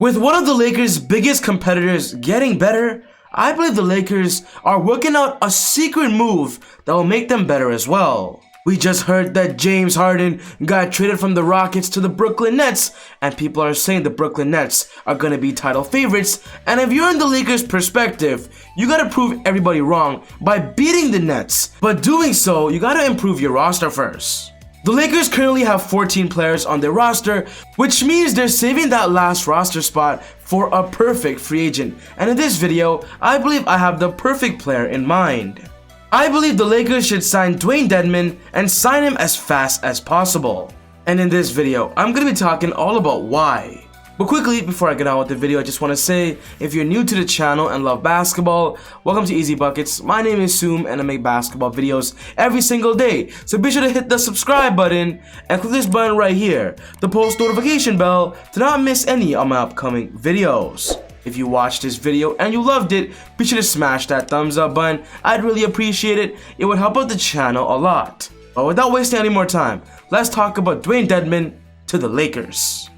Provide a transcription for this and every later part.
With one of the Lakers' biggest competitors getting better, I believe the Lakers are working out a secret move that will make them better as well. We just heard that James Harden got traded from the Rockets to the Brooklyn Nets, and people are saying the Brooklyn Nets are going to be title favorites. And if you're in the Lakers' perspective, you got to prove everybody wrong by beating the Nets. But doing so, you got to improve your roster first. The Lakers currently have 14 players on their roster, which means they're saving that last roster spot for a perfect free agent. And in this video, I believe I have the perfect player in mind. I believe the Lakers should sign Dewayne Dedmon and sign him as fast as possible. And in this video, I'm going to be talking all about why. But quickly, before I get on with the video, I just want to say, if you're new to the channel and love basketball, welcome to ezBUCKETz. My name is Soom and I make basketball videos every single day. So be sure to hit the subscribe button and click this button right here, the post notification bell, to not miss any of my upcoming videos. If you watched this video and you loved it, be sure to smash that thumbs up button. I'd really appreciate it. It would help out the channel a lot. But without wasting any more time, let's talk about Dewayne Dedmon to the Lakers.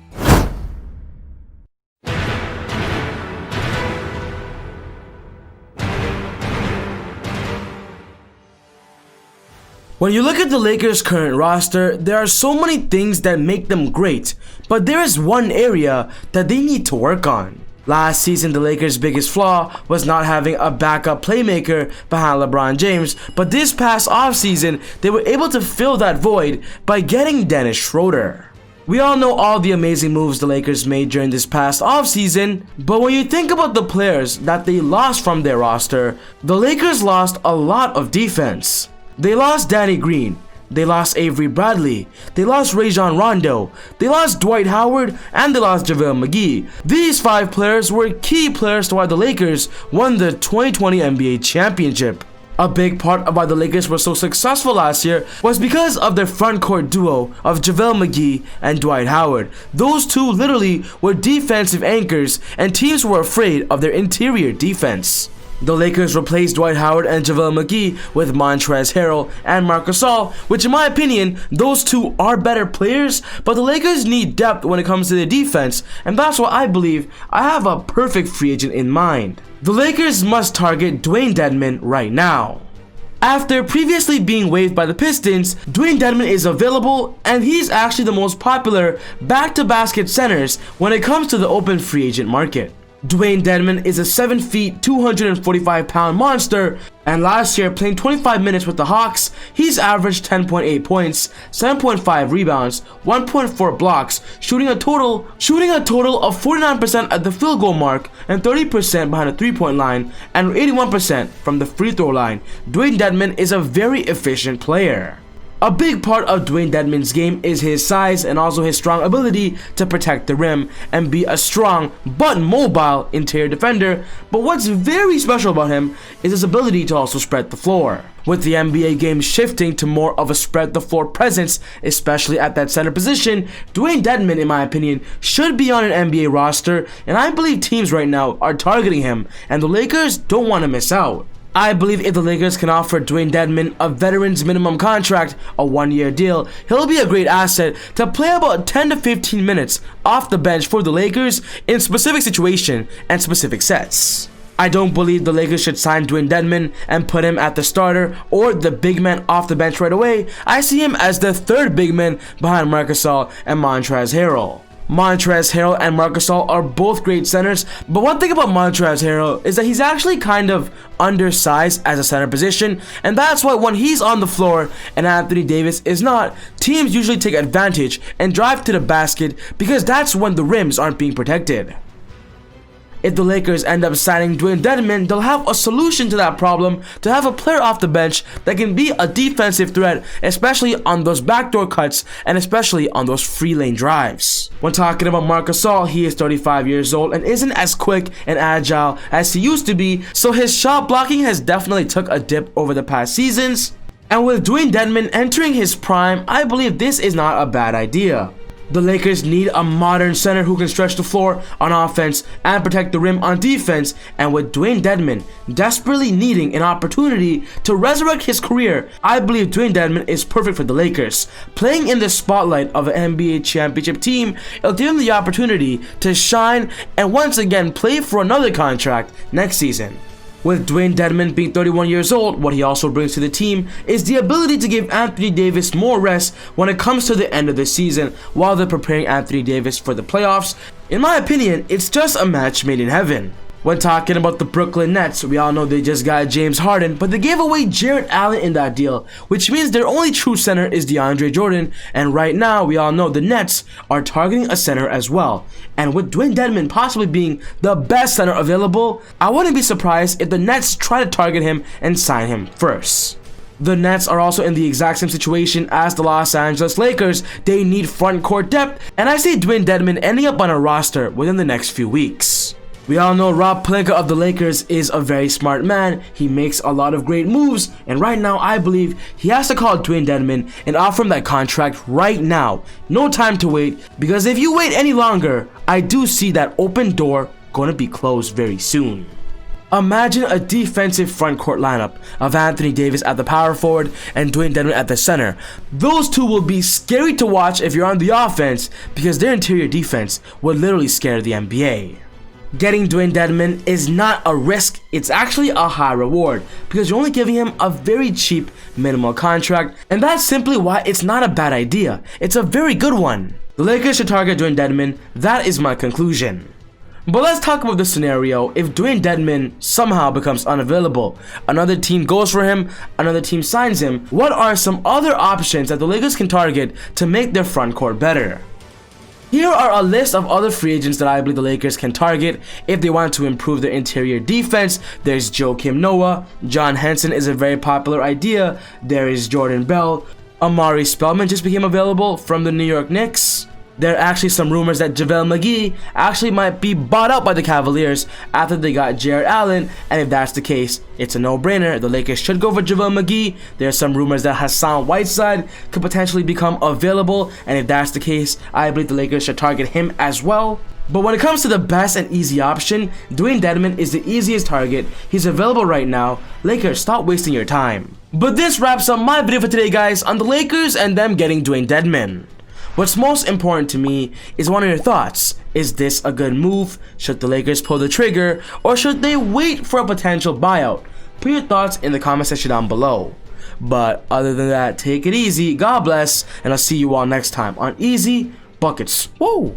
When you look at the Lakers' current roster, there are so many things that make them great, but there is one area that they need to work on. Last season, the Lakers' biggest flaw was not having a backup playmaker behind LeBron James, but this past offseason, they were able to fill that void by getting Dennis Schroeder. We all know all the amazing moves the Lakers made during this past offseason, but when you think about the players that they lost from their roster, the Lakers lost a lot of defense. They lost Danny Green, they lost Avery Bradley, they lost Rajon Rondo, they lost Dwight Howard, and they lost JaVale McGee. These 5 players were key players to why the Lakers won the 2020 NBA championship. A big part of why the Lakers were so successful last year was because of their frontcourt duo of JaVale McGee and Dwight Howard. Those two literally were defensive anchors, and teams were afraid of their interior defense. The Lakers replaced Dwight Howard and JaVale McGee with Montrezl Harrell and Marc Gasol, which in my opinion, those two are better players, but the Lakers need depth when it comes to their defense, and that's why I believe I have a perfect free agent in mind. The Lakers must target Dewayne Dedmon right now. After previously being waived by the Pistons, Dewayne Dedmon is available, and he's actually the most popular back-to-basket centers when it comes to the open free agent market. Dewayne Dedmon is a 7 feet, 245 pound monster, and last year, playing 25 minutes with the Hawks, he's averaged 10.8 points, 7.5 rebounds, 1.4 blocks, shooting a total of 49% at the field goal mark, and 30% behind the 3-point line, and 81% from the free throw line. Dewayne Dedmon is a very efficient player. A big part of Dewayne Dedmon's game is his size and also his strong ability to protect the rim and be a strong but mobile interior defender, but what's very special about him is his ability to also spread the floor. With the NBA game shifting to more of a spread the floor presence, especially at that center position, Dewayne Dedmon, in my opinion, should be on an NBA roster, and I believe teams right now are targeting him, and the Lakers don't want to miss out. I believe if the Lakers can offer Dewayne Dedmon a veteran's minimum contract, a 1-year deal, he'll be a great asset to play about 10 to 15 minutes off the bench for the Lakers in specific situations and specific sets. I don't believe the Lakers should sign Dewayne Dedmon and put him at the starter or the big man off the bench right away. I see him as the third big man behind Marc Gasol and Montrezl Harrell. Montrezl Harrell and Marc Gasol are both great centers, but one thing about Montrezl Harrell is that he's actually kind of undersized as a center position, and that's why when he's on the floor and Anthony Davis is not, teams usually take advantage and drive to the basket because that's when the rims aren't being protected. If the Lakers end up signing Dewayne Dedmon, they'll have a solution to that problem, to have a player off the bench that can be a defensive threat, especially on those backdoor cuts and especially on those free lane drives. When talking about Marc Gasol, he is 35 years old and isn't as quick and agile as he used to be, so his shot blocking has definitely took a dip over the past seasons. And with Dewayne Dedmon entering his prime, I believe this is not a bad idea. The Lakers need a modern center who can stretch the floor on offense and protect the rim on defense, and with Dewayne Dedmon desperately needing an opportunity to resurrect his career, I believe Dewayne Dedmon is perfect for the Lakers. Playing in the spotlight of an NBA championship team, it'll give him the opportunity to shine and once again play for another contract next season. With Dewayne Dedmon being 31 years old, what he also brings to the team is the ability to give Anthony Davis more rest when it comes to the end of the season while they're preparing Anthony Davis for the playoffs. In my opinion, it's just a match made in heaven. When talking about the Brooklyn Nets, we all know they just got James Harden, but they gave away Jarrett Allen in that deal, which means their only true center is DeAndre Jordan, and right now we all know the Nets are targeting a center as well. And with Dewayne Dedmon possibly being the best center available, I wouldn't be surprised if the Nets try to target him and sign him first. The Nets are also in the exact same situation as the Los Angeles Lakers. They need front court depth, and I see Dewayne Dedmon ending up on a roster within the next few weeks. We all know Rob Pelinka of the Lakers is a very smart man. He makes a lot of great moves, and right now I believe he has to call Dewayne Dedmon and offer him that contract right now. No time to wait, because if you wait any longer, I do see that open door going to be closed very soon. Imagine a defensive front court lineup of Anthony Davis at the power forward and Dewayne Dedmon at the center. Those two will be scary to watch if you're on the offense, because their interior defense would literally scare the NBA. Getting Dewayne Dedmon is not a risk, it's actually a high reward, because you're only giving him a very cheap minimal contract, and that's simply why it's not a bad idea. It's a very good one. The Lakers should target Dewayne Dedmon. That is my conclusion. But let's talk about the scenario if Dewayne Dedmon somehow becomes unavailable. Another team goes for him, another team signs him. What are some other options that the Lakers can target to make their front court better? Here are a list of other free agents that I believe the Lakers can target if they want to improve their interior defense. There's Joakim Noah, John Henson is a very popular idea, there is Jordan Bell, Amari Spellman just became available from the New York Knicks. There are actually some rumors that JaVale McGee actually might be bought out by the Cavaliers after they got Jarrett Allen, and if that's the case, it's a no-brainer. The Lakers should go for JaVale McGee. There are some rumors that Hassan Whiteside could potentially become available, and if that's the case, I believe the Lakers should target him as well. But when it comes to the best and easy option, Dewayne Dedmon is the easiest target. He's available right now. Lakers, stop wasting your time. But this wraps up my video for today, guys, on the Lakers and them getting Dewayne Dedmon. What's most important to me is one of your thoughts. Is this a good move? Should the Lakers pull the trigger, or should they wait for a potential buyout? Put your thoughts in the comment section down below. But other than that, take it easy, God bless, and I'll see you all next time on Easy Buckets. Whoa!